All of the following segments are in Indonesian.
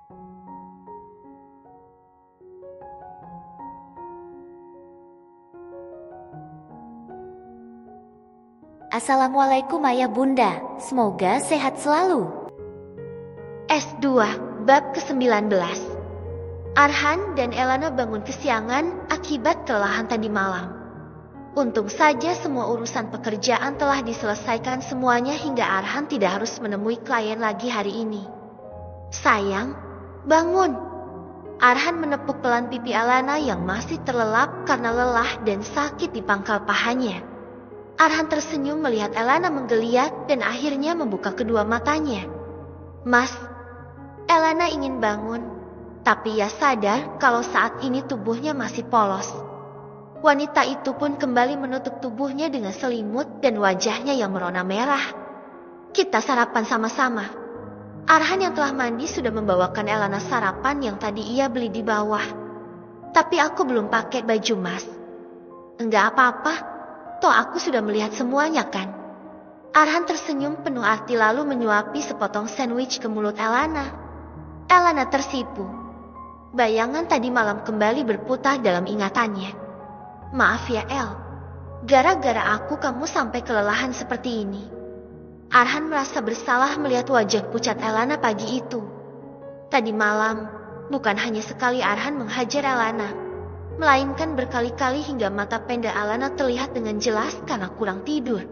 Assalamualaikum ayah bunda, semoga sehat selalu. S2, bab ke-19. Arhan dan Elana bangun kesiangan akibat kelelahan tadi malam. Untung saja semua urusan pekerjaan telah diselesaikan semuanya hingga Arhan tidak harus menemui klien lagi hari ini. Sayang, bangun. Arhan menepuk pelan pipi Elana yang masih terlelap karena lelah dan sakit di pangkal pahanya. Arhan tersenyum melihat Elana menggeliat dan akhirnya membuka kedua matanya. Mas, Elana ingin bangun, tapi ia sadar kalau saat ini tubuhnya masih polos. Wanita itu pun kembali menutup tubuhnya dengan selimut dan wajahnya yang merona merah. Kita sarapan sama-sama. Arhan yang telah mandi sudah membawakan Elana sarapan yang tadi ia beli di bawah. Tapi aku belum pakai baju mas. Enggak apa-apa. Toh aku sudah melihat semuanya kan? Arhan tersenyum penuh arti lalu menyuapi sepotong sandwich ke mulut Elana. Elana tersipu. Bayangan tadi malam kembali berputar dalam ingatannya. Maaf ya El, gara-gara aku kamu sampai kelelahan seperti ini. Arhan merasa bersalah melihat wajah pucat Elana pagi itu. Tadi malam, bukan hanya sekali Arhan menghajar Elana, melainkan berkali-kali hingga mata penda Elana terlihat dengan jelas karena kurang tidur.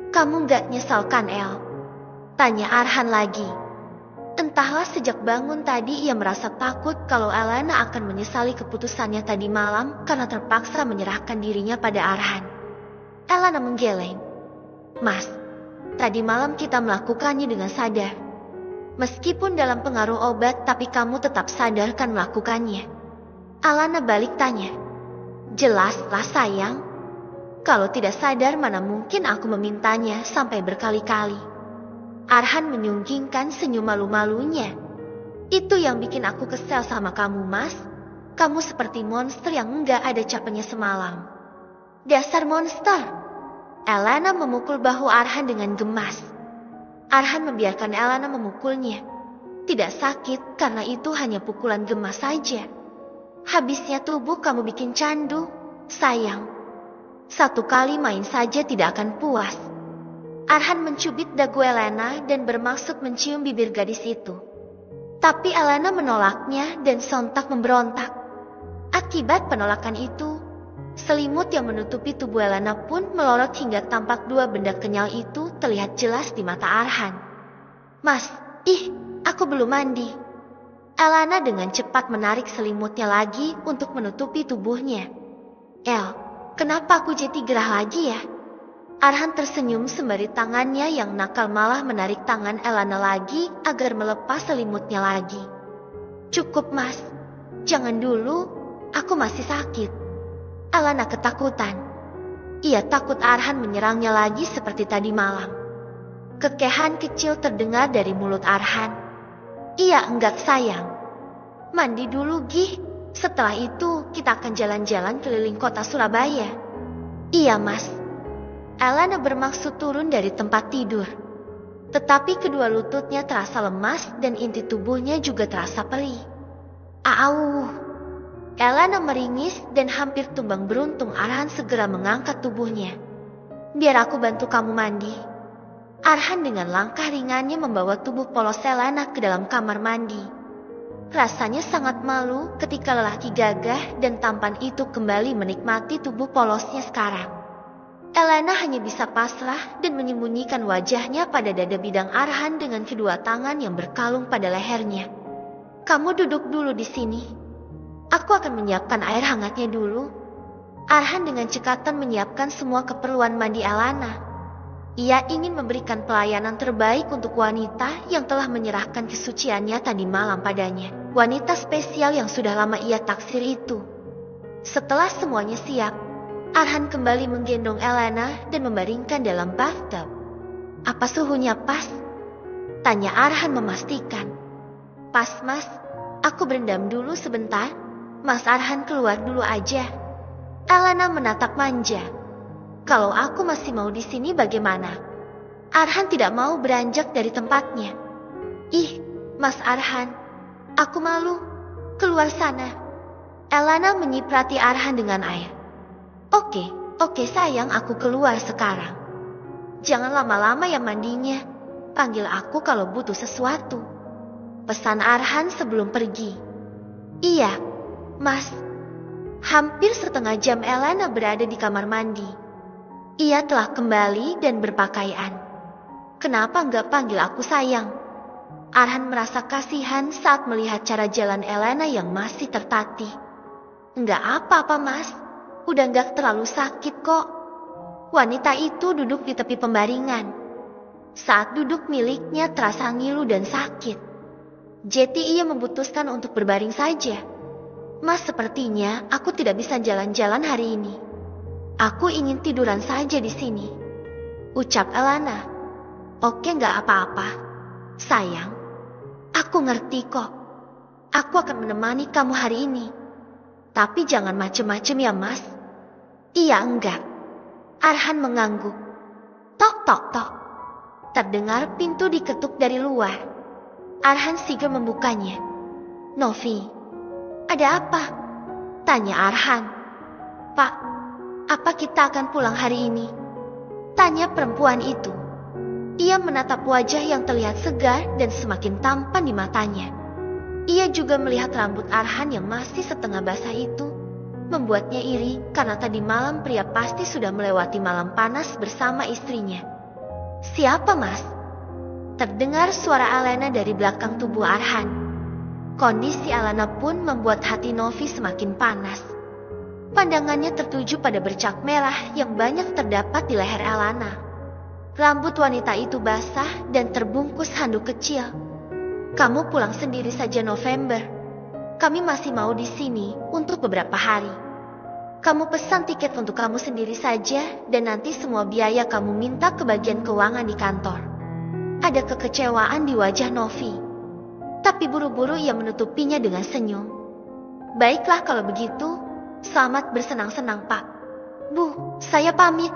Kamu gak nyesal kan El? Tanya Arhan lagi. Entahlah sejak bangun tadi ia merasa takut kalau Elana akan menyesali keputusannya tadi malam karena terpaksa menyerahkan dirinya pada Arhan. Elana menggeleng. Mas, tadi malam kita melakukannya dengan sadar. Meskipun dalam pengaruh obat tapi kamu tetap sadar kan melakukannya. Elana balik tanya. Jelaslah sayang. Kalau tidak sadar mana mungkin aku memintanya sampai berkali-kali. Arhan menyunggingkan senyum malu-malunya. Itu yang bikin aku kesel sama kamu mas. Kamu seperti monster yang enggak ada capeknya semalam. Dasar monster. Elana memukul bahu Arhan dengan gemas. Arhan membiarkan Elana memukulnya. Tidak sakit karena itu hanya pukulan gemas saja. Habisnya tubuh kamu bikin candu, sayang. Satu kali main saja tidak akan puas. Arhan mencubit dagu Elana dan bermaksud mencium bibir gadis itu. Tapi Elana menolaknya dan sontak memberontak. Akibat penolakan itu, selimut yang menutupi tubuh Elana pun melorot hingga tampak dua benda kenyal itu terlihat jelas di mata Arhan. Mas, aku belum mandi. Elana dengan cepat menarik selimutnya lagi untuk menutupi tubuhnya. El, kenapa aku jadi gerah lagi ya? Arhan tersenyum sembari tangannya yang nakal malah menarik tangan Elana lagi agar melepas selimutnya lagi. Cukup mas, jangan dulu, aku masih sakit. Elana ketakutan. Ia takut Arhan menyerangnya lagi seperti tadi malam. Kekehan kecil terdengar dari mulut Arhan. Iya enggak sayang. Mandi dulu Gih. Setelah itu kita akan jalan-jalan keliling kota Surabaya. Iya mas. Elana bermaksud turun dari tempat tidur. Tetapi kedua lututnya terasa lemas dan inti tubuhnya juga terasa perih. Au. Elana meringis dan hampir tumbang beruntung Arhan segera mengangkat tubuhnya. Biar aku bantu kamu mandi. Arhan dengan langkah ringannya membawa tubuh polos Elana ke dalam kamar mandi. Rasanya sangat malu ketika lelaki gagah dan tampan itu kembali menikmati tubuh polosnya sekarang. Elana hanya bisa pasrah dan menyembunyikan wajahnya pada dada bidang Arhan dengan kedua tangan yang berkalung pada lehernya. Kamu duduk dulu di sini. Aku akan menyiapkan air hangatnya dulu. Arhan dengan cekatan menyiapkan semua keperluan mandi Elana. Ia ingin memberikan pelayanan terbaik untuk wanita yang telah menyerahkan kesuciannya tadi malam padanya. Wanita spesial yang sudah lama ia taksir itu. Setelah semuanya siap, Arhan kembali menggendong Elana dan membaringkan dalam bathtub. Apa suhunya pas? Tanya Arhan memastikan. Pas mas, aku berendam dulu sebentar. Mas Arhan keluar dulu aja. Elana menatap manja. Kalau aku masih mau di sini bagaimana? Arhan tidak mau beranjak dari tempatnya. Ih, Mas Arhan, Aku malu. Keluar sana. Elana menyiprati Arhan dengan air. Oke sayang, aku keluar sekarang. Jangan lama-lama ya mandinya. Panggil aku kalau butuh sesuatu. Pesan Arhan sebelum pergi. Iya, Mas. Hampir setengah jam Elana berada di kamar mandi. Ia telah kembali dan berpakaian. Kenapa nggak panggil aku sayang? Arhan merasa kasihan saat melihat cara jalan Elana yang masih tertatih. Nggak apa-apa Mas, udah nggak terlalu sakit kok. Wanita itu duduk di tepi pembaringan. Saat duduk miliknya terasa ngilu dan sakit. Jadi ia memutuskan untuk berbaring saja. Mas, sepertinya aku tidak bisa jalan-jalan hari ini. Aku ingin tiduran saja di sini, ucap Elana. Oke, nggak apa-apa. Sayang, aku ngerti kok. Aku akan menemani kamu hari ini. Tapi jangan macem-macem ya Mas. Iya enggak. Arhan mengangguk. Tok tok tok. Terdengar pintu diketuk dari luar. Arhan sigap membukanya. Novi, ada apa? Tanya Arhan. Pak, apa kita akan pulang hari ini? Tanya perempuan itu. Ia menatap wajah yang terlihat segar dan semakin tampan di matanya. Ia juga melihat rambut Arhan yang masih setengah basah itu. Membuatnya iri karena tadi malam pria pasti sudah melewati malam panas bersama istrinya. Siapa Mas? Terdengar suara Elana dari belakang tubuh Arhan. Kondisi Elana pun membuat hati Novi semakin panas. Pandangannya tertuju pada bercak merah yang banyak terdapat di leher Elana. Rambut wanita itu basah dan terbungkus handuk kecil. Kamu pulang sendiri saja November. Kami masih mau di sini untuk beberapa hari. Kamu pesan tiket untuk kamu sendiri saja dan nanti semua biaya kamu minta ke bagian keuangan di kantor. Ada kekecewaan di wajah Novi. Tapi buru-buru ia menutupinya dengan senyum. Baiklah kalau begitu, selamat bersenang-senang Pak. Bu, saya pamit.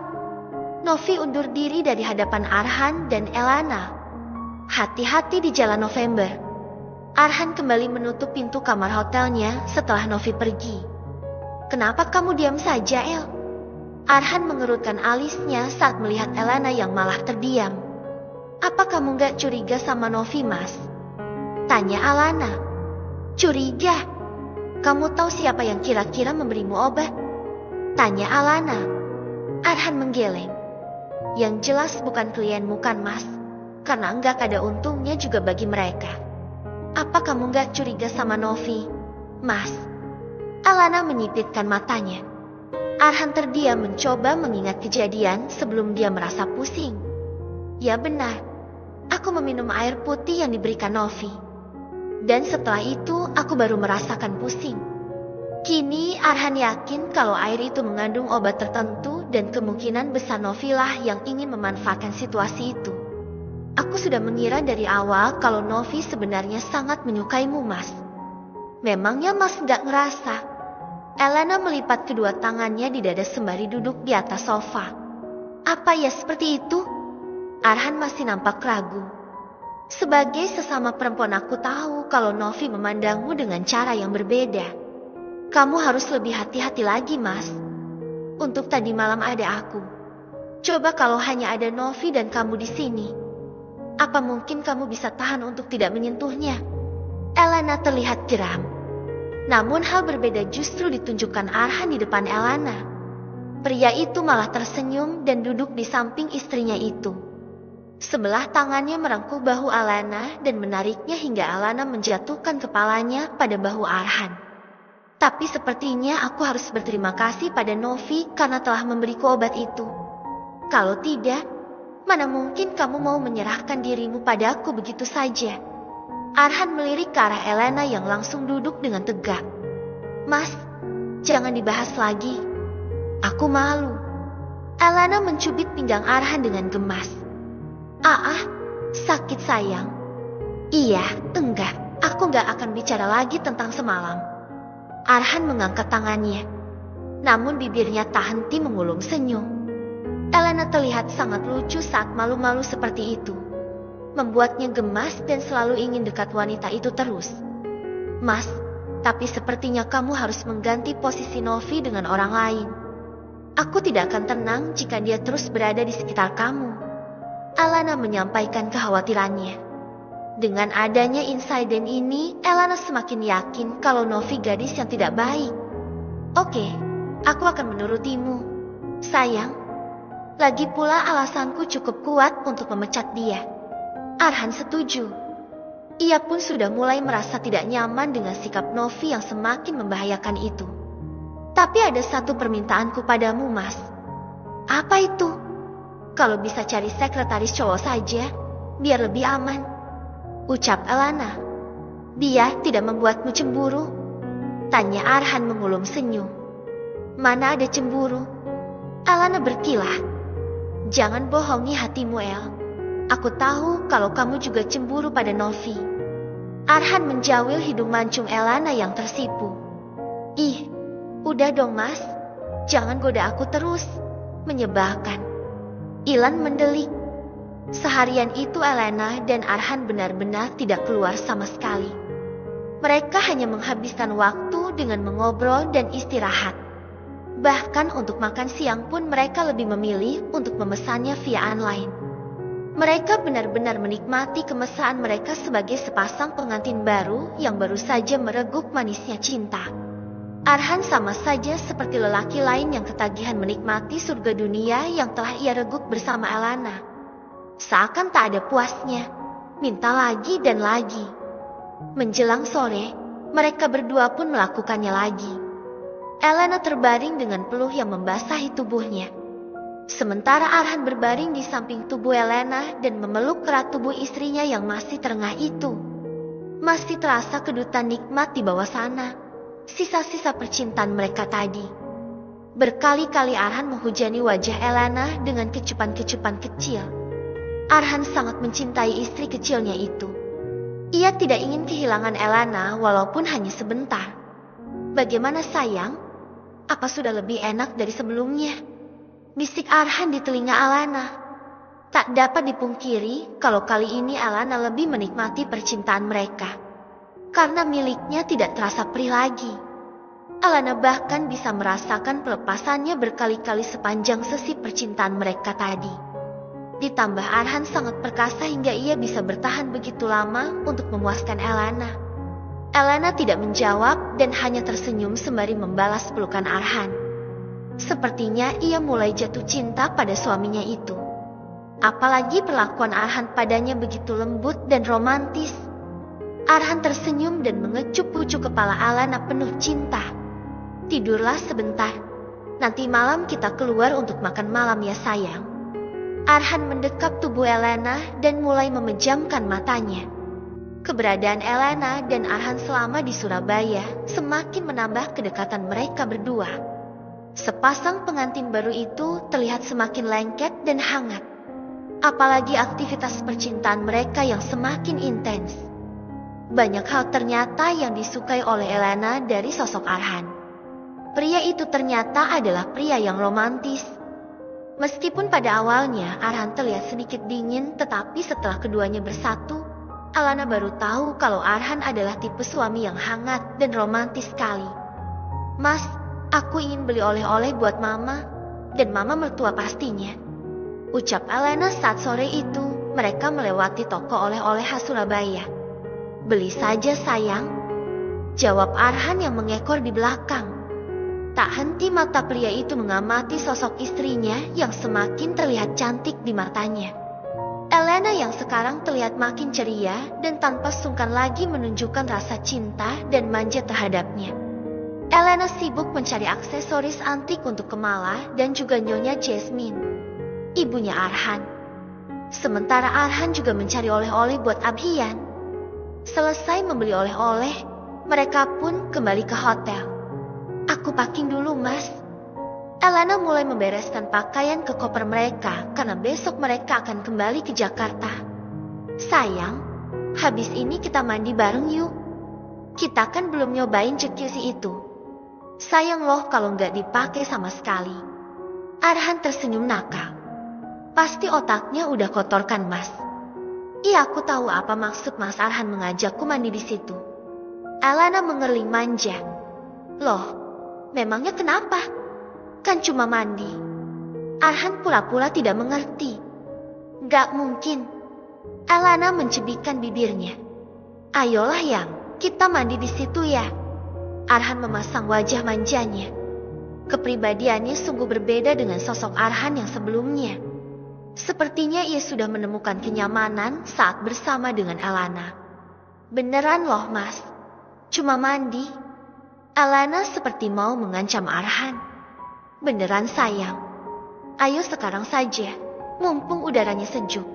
Novi undur diri dari hadapan Arhan dan Elana. Hati-hati di jalan November. Arhan kembali menutup pintu kamar hotelnya setelah Novi pergi. Kenapa kamu diam saja, El? Arhan mengerutkan alisnya saat melihat Elana yang malah terdiam. Apa kamu gak curiga sama Novi, Mas? Tanya Elana. Curiga? Kamu tahu siapa yang kira-kira memberimu obat? Tanya Elana. Arhan menggeleng. Yang jelas bukan klienmu kan Mas, karena enggak ada untungnya juga bagi mereka. Apa kamu enggak curiga sama Novi, Mas? Elana menyipitkan matanya. Arhan terdiam mencoba mengingat kejadian sebelum dia merasa pusing. Ya benar, aku meminum air putih yang diberikan Novi. Dan setelah itu aku baru merasakan pusing. Kini Arhan yakin kalau air itu mengandung obat tertentu dan kemungkinan besar Novi lah yang ingin memanfaatkan situasi itu. Aku sudah mengira dari awal kalau Novi sebenarnya sangat menyukaimu, Mas. Memangnya Mas gak ngerasa? Elana melipat kedua tangannya di dada sembari duduk di atas sofa. Apa ya seperti itu? Arhan masih nampak ragu. Sebagai sesama perempuan aku tahu kalau Novi memandangmu dengan cara yang berbeda. Kamu harus lebih hati-hati lagi, Mas. Untuk tadi malam ada aku. Coba kalau hanya ada Novi dan kamu di sini. Apa mungkin kamu bisa tahan untuk tidak menyentuhnya? Elana terlihat geram. Namun hal berbeda justru ditunjukkan Arhan di depan Elana. Pria itu malah tersenyum dan duduk di samping istrinya itu. Sebelah tangannya merangkul bahu Elana dan menariknya hingga Elana menjatuhkan kepalanya pada bahu Arhan. Tapi sepertinya aku harus berterima kasih pada Novi karena telah memberiku obat itu. Kalau tidak, mana mungkin kamu mau menyerahkan dirimu padaku begitu saja? Arhan melirik ke arah Elana yang langsung duduk dengan tegak. Mas, jangan dibahas lagi. Aku malu. Elana mencubit pinggang Arhan dengan gemas. Sakit sayang. Iya, enggak. Aku gak akan bicara lagi tentang semalam. Arhan mengangkat tangannya. Namun bibirnya tak henti mengulum senyum. Elana terlihat sangat lucu saat malu-malu seperti itu. Membuatnya gemas dan selalu ingin dekat wanita itu terus. Mas, tapi sepertinya kamu harus mengganti posisi Novi dengan orang lain. Aku tidak akan tenang jika dia terus berada di sekitar kamu. Alana menyampaikan kekhawatirannya. Dengan adanya insiden ini, Elana semakin yakin kalau Novi gadis yang tidak baik. Oke, aku akan menurutimu, sayang. Lagi pula alasanku cukup kuat untuk memecat dia. Arhan setuju. Ia pun sudah mulai merasa tidak nyaman dengan sikap Novi yang semakin membahayakan itu. Tapi ada satu permintaanku padamu, Mas. Apa itu? Kalau bisa cari sekretaris cowok saja, biar lebih aman, ucap Elana. Dia tidak membuatmu cemburu? Tanya Arhan mengulum senyum. Mana ada cemburu? Elana berkilah. Jangan bohongi hatimu, El. Aku tahu kalau kamu juga cemburu pada Novi. Arhan menjawil hidung mancung Elana yang tersipu. Ih, udah dong, Mas. Jangan goda aku terus. Menyebabkan. Ilan mendelik. Seharian itu Elana dan Arhan benar-benar tidak keluar sama sekali. Mereka hanya menghabiskan waktu dengan mengobrol dan istirahat. Bahkan untuk makan siang pun mereka lebih memilih untuk memesannya via online. Mereka benar-benar menikmati kemesraan mereka sebagai sepasang pengantin baru yang baru saja mereguk manisnya cinta. Arhan sama saja seperti lelaki lain yang ketagihan menikmati surga dunia yang telah ia reguk bersama Elana. Seakan tak ada puasnya, minta lagi dan lagi. Menjelang sore, mereka berdua pun melakukannya lagi. Elana terbaring dengan peluh yang membasahi tubuhnya. Sementara Arhan berbaring di samping tubuh Elana dan memeluk erat tubuh istrinya yang masih terengah itu. Masih terasa kedutan nikmat di bawah sana, sisa-sisa percintaan mereka tadi. Berkali-kali Arhan menghujani wajah Elana dengan kecupan-kecupan kecil. Arhan sangat mencintai istri kecilnya itu. Ia tidak ingin kehilangan Elana walaupun hanya sebentar. Bagaimana sayang? Apa sudah lebih enak dari sebelumnya? Bisik Arhan di telinga Elana. Tak dapat dipungkiri kalau kali ini Elana lebih menikmati percintaan mereka. Karena miliknya tidak terasa perih lagi. Elana bahkan bisa merasakan pelepasannya berkali-kali sepanjang sesi percintaan mereka tadi. Ditambah Arhan sangat perkasa hingga ia bisa bertahan begitu lama untuk memuaskan Elana. Elana tidak menjawab dan hanya tersenyum sembari membalas pelukan Arhan. Sepertinya ia mulai jatuh cinta pada suaminya itu. Apalagi perlakuan Arhan padanya begitu lembut dan romantis. Arhan tersenyum dan mengecup pucuk kepala Elana penuh cinta. Tidurlah sebentar. Nanti malam kita keluar untuk makan malam ya sayang. Arhan mendekap tubuh Elana dan mulai memejamkan matanya. Keberadaan Elana dan Arhan selama di Surabaya semakin menambah kedekatan mereka berdua. Sepasang pengantin baru itu terlihat semakin lengket dan hangat. Apalagi aktivitas percintaan mereka yang semakin intens. Banyak hal ternyata yang disukai oleh Elana dari sosok Arhan. Pria itu ternyata adalah pria yang romantis. Meskipun pada awalnya Arhan terlihat sedikit dingin, tetapi setelah keduanya bersatu, Elana baru tahu kalau Arhan adalah tipe suami yang hangat dan romantis sekali. Mas, aku ingin beli oleh-oleh buat Mama, dan Mama mertua pastinya, ucap Elana saat sore itu mereka melewati toko oleh-oleh khas Surabaya. Beli saja sayang, jawab Arhan yang mengekor di belakang. Tak henti mata pria itu mengamati sosok istrinya yang semakin terlihat cantik di matanya. Elana yang sekarang terlihat makin ceria dan tanpa sungkan lagi menunjukkan rasa cinta dan manja terhadapnya. Elana sibuk mencari aksesoris antik untuk Kemala dan juga Nyonya Jasmine, ibunya Arhan. Sementara Arhan juga mencari oleh-oleh buat Abhian. Selesai membeli oleh-oleh, mereka pun kembali ke hotel. Aku packing dulu, Mas. Elana mulai membereskan pakaian ke koper mereka karena besok mereka akan kembali ke Jakarta. Sayang, habis ini kita mandi bareng yuk. Kita kan belum nyobain jacuzzi itu. Sayang loh kalau nggak dipakai sama sekali. Arhan tersenyum nakal. Pasti otaknya udah kotor kan, Mas? Iya, aku tahu apa maksud Mas Arhan mengajakku mandi di situ. Elana mengerling manja. Loh, memangnya kenapa? Kan cuma mandi. Arhan pura-pura tidak mengerti. Gak mungkin. Elana mencibikkan bibirnya. Ayolah yang, kita mandi di situ ya. Arhan memasang wajah manjanya. Kepribadiannya sungguh berbeda dengan sosok Arhan yang sebelumnya. Sepertinya ia sudah menemukan kenyamanan saat bersama dengan Elana. Beneran loh mas, cuma mandi. Elana seperti mau mengancam Arhan. Beneran sayang. Ayo sekarang saja, mumpung udaranya sejuk.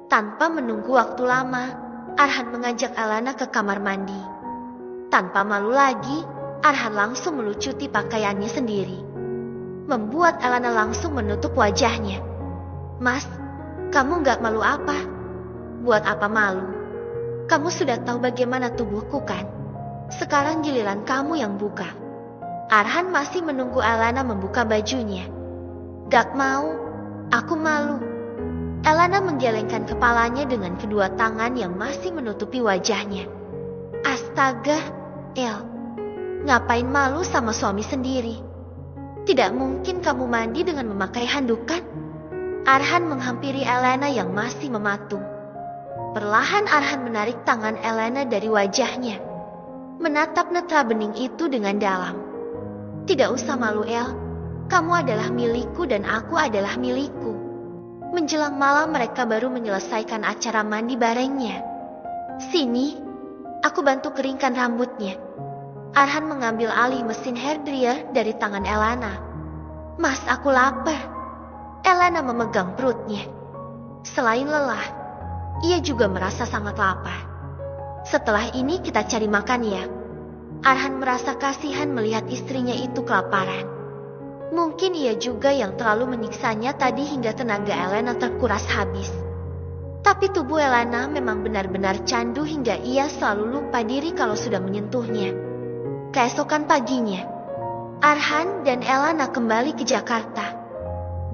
Tanpa menunggu waktu lama, Arhan mengajak Elana ke kamar mandi. Tanpa malu lagi, Arhan langsung melucuti pakaiannya sendiri. Membuat Elana langsung menutup wajahnya. Mas, kamu gak malu apa? Buat apa malu? Kamu sudah tahu bagaimana tubuhku kan? Sekarang giliran kamu yang buka. Arhan masih menunggu Elana membuka bajunya. Gak mau, aku malu. Elana menggelengkan kepalanya dengan kedua tangan yang masih menutupi wajahnya. Astaga, El. Ngapain malu sama suami sendiri? Tidak mungkin kamu mandi dengan memakai handuk kan? Arhan menghampiri Elana yang masih mematung. Perlahan Arhan menarik tangan Elana dari wajahnya. Menatap netra bening itu dengan dalam. Tidak usah malu El. Kamu adalah milikku dan aku adalah milikku. Menjelang malam mereka baru menyelesaikan acara mandi barengnya. Sini, aku bantu keringkan rambutnya. Arhan mengambil alih mesin hair dryer dari tangan Elana. Mas, aku lapar. Elana memegang perutnya. Selain lelah, ia juga merasa sangat lapar. Setelah ini kita cari makan ya. Arhan merasa kasihan melihat istrinya itu kelaparan. Mungkin ia juga yang terlalu menyiksanya tadi hingga tenaga Elana terkuras habis. Tapi tubuh Elana memang benar-benar candu hingga ia selalu lupa diri kalau sudah menyentuhnya. Keesokan paginya, Arhan dan Elana kembali ke Jakarta.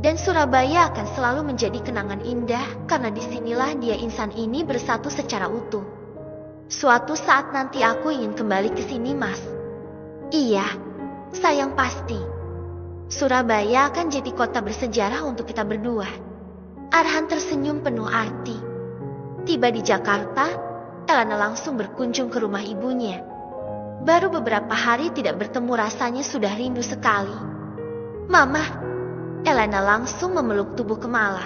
Dan Surabaya akan selalu menjadi kenangan indah karena disinilah dia insan ini bersatu secara utuh. Suatu saat nanti aku ingin kembali ke sini, Mas. Iya, sayang pasti. Surabaya akan jadi kota bersejarah untuk kita berdua. Arhan tersenyum penuh arti. Tiba di Jakarta, Elana langsung berkunjung ke rumah ibunya. Baru beberapa hari tidak bertemu rasanya sudah rindu sekali. Mama, Elana langsung memeluk tubuh Kemala.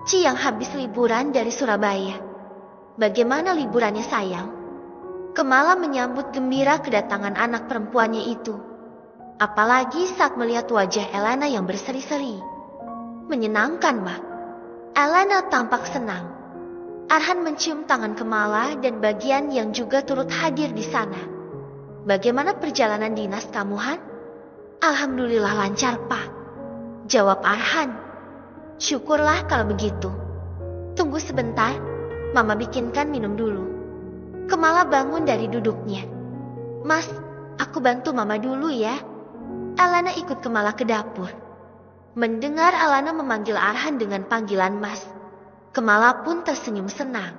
Ci yang habis liburan dari Surabaya. Bagaimana liburannya sayang? Kemala menyambut gembira kedatangan anak perempuannya itu. Apalagi saat melihat wajah Elana yang berseri-seri. Menyenangkan, Ma. Elana tampak senang. Arhan mencium tangan Kemala dan bagian yang juga turut hadir di sana. Bagaimana perjalanan dinas kamu, Han? Alhamdulillah lancar, Pak. Jawab Arhan. Syukurlah kalau begitu. Tunggu sebentar, Mama bikinkan minum dulu. Kemala bangun dari duduknya. Mas, aku bantu Mama dulu ya. Elana ikut Kemala ke dapur. Mendengar Elana memanggil Arhan dengan panggilan Mas, Kemala pun tersenyum senang.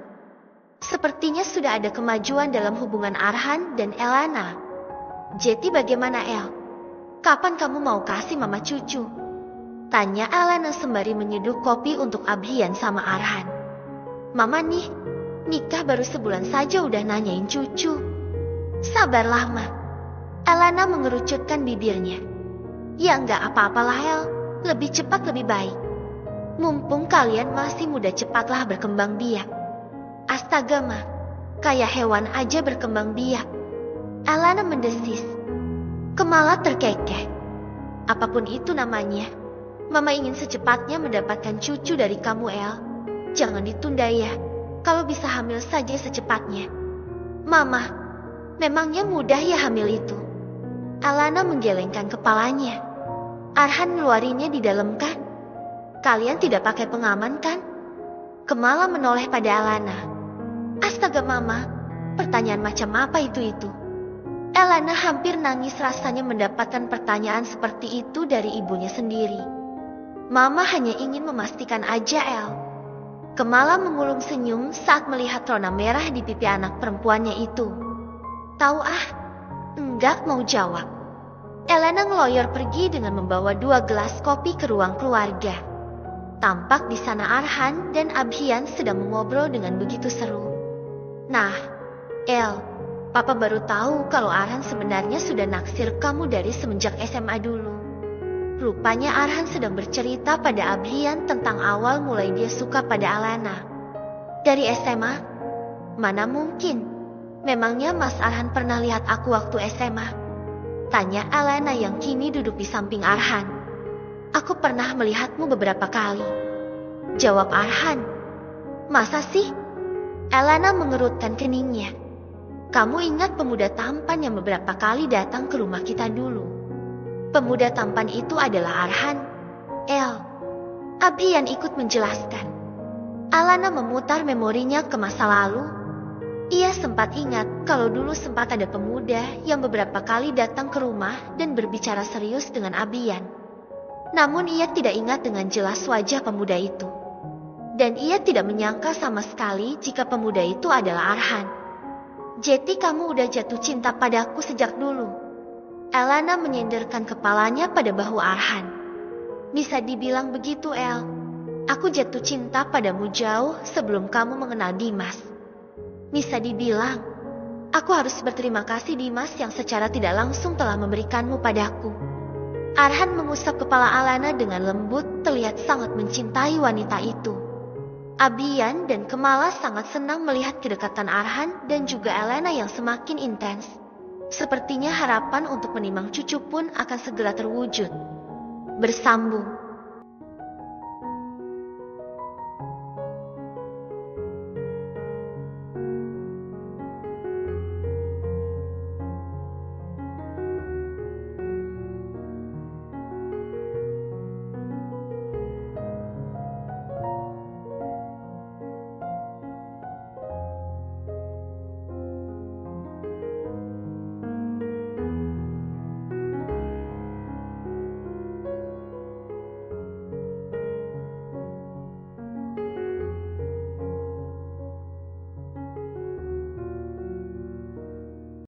Sepertinya sudah ada kemajuan dalam hubungan Arhan dan Elana. Jadi bagaimana El? Kapan kamu mau kasih Mama cucu? Tanya Elana sembari menyeduh kopi untuk Abhian sama Arhan. Mama nih, nikah baru sebulan saja udah nanyain cucu. Sabarlah, Ma. Elana mengerucutkan bibirnya. Ya nggak apa-apalah El, lebih cepat lebih baik. Mumpung kalian masih muda cepatlah berkembang biak. Astaga, Ma, kayak hewan aja berkembang biak. Elana mendesis. Kemala terkekeh. Apapun itu namanya, Mama ingin secepatnya mendapatkan cucu dari kamu, El. Jangan ditunda ya, kalau bisa hamil saja secepatnya. Mama, memangnya mudah ya hamil itu? Elana menggelengkan kepalanya. Arhan ngeluarinnya di dalam kan? Kalian tidak pakai pengaman kan? Kemala menoleh pada Elana. Astaga Mama, pertanyaan macam apa itu? Elana hampir nangis rasanya mendapatkan pertanyaan seperti itu dari ibunya sendiri. Mama hanya ingin memastikan aja El. Kemala mengulum senyum saat melihat rona merah di pipi anak perempuannya itu. Tahu ah, enggak mau jawab. Elena ngeloyor pergi dengan membawa 2 gelas kopi ke ruang keluarga. Tampak di sana Arhan dan Abhian sedang mengobrol dengan begitu seru. Nah, El, Papa baru tahu kalau Arhan sebenarnya sudah naksir kamu dari semenjak SMA dulu. Rupanya Arhan sedang bercerita pada Abhian tentang awal mulai dia suka pada Alana. Dari SMA? Mana mungkin? Memangnya Mas Arhan pernah lihat aku waktu SMA? Tanya Alana yang kini duduk di samping Arhan. Aku pernah melihatmu beberapa kali. Jawab Arhan. Masa sih? Alana mengerutkan keningnya. Kamu ingat pemuda tampan yang beberapa kali datang ke rumah kita dulu? Pemuda tampan itu adalah Arhan. El. Abhian ikut menjelaskan. Alana memutar memorinya ke masa lalu. Ia sempat ingat kalau dulu sempat ada pemuda yang beberapa kali datang ke rumah dan berbicara serius dengan Abhian. Namun ia tidak ingat dengan jelas wajah pemuda itu. Dan ia tidak menyangka sama sekali jika pemuda itu adalah Arhan. Jadi kamu udah jatuh cinta padaku sejak dulu. Elana menyenderkan kepalanya pada bahu Arhan. Bisa dibilang begitu, El. Aku jatuh cinta padamu jauh sebelum kamu mengenal Dimas. Bisa dibilang, aku harus berterima kasih Dimas yang secara tidak langsung telah memberikanmu padaku. Arhan mengusap kepala Alana dengan lembut, terlihat sangat mencintai wanita itu. Abhian dan Kemala sangat senang melihat kedekatan Arhan dan juga Elena yang semakin intens. Sepertinya harapan untuk menimang cucu pun akan segera terwujud. Bersambung.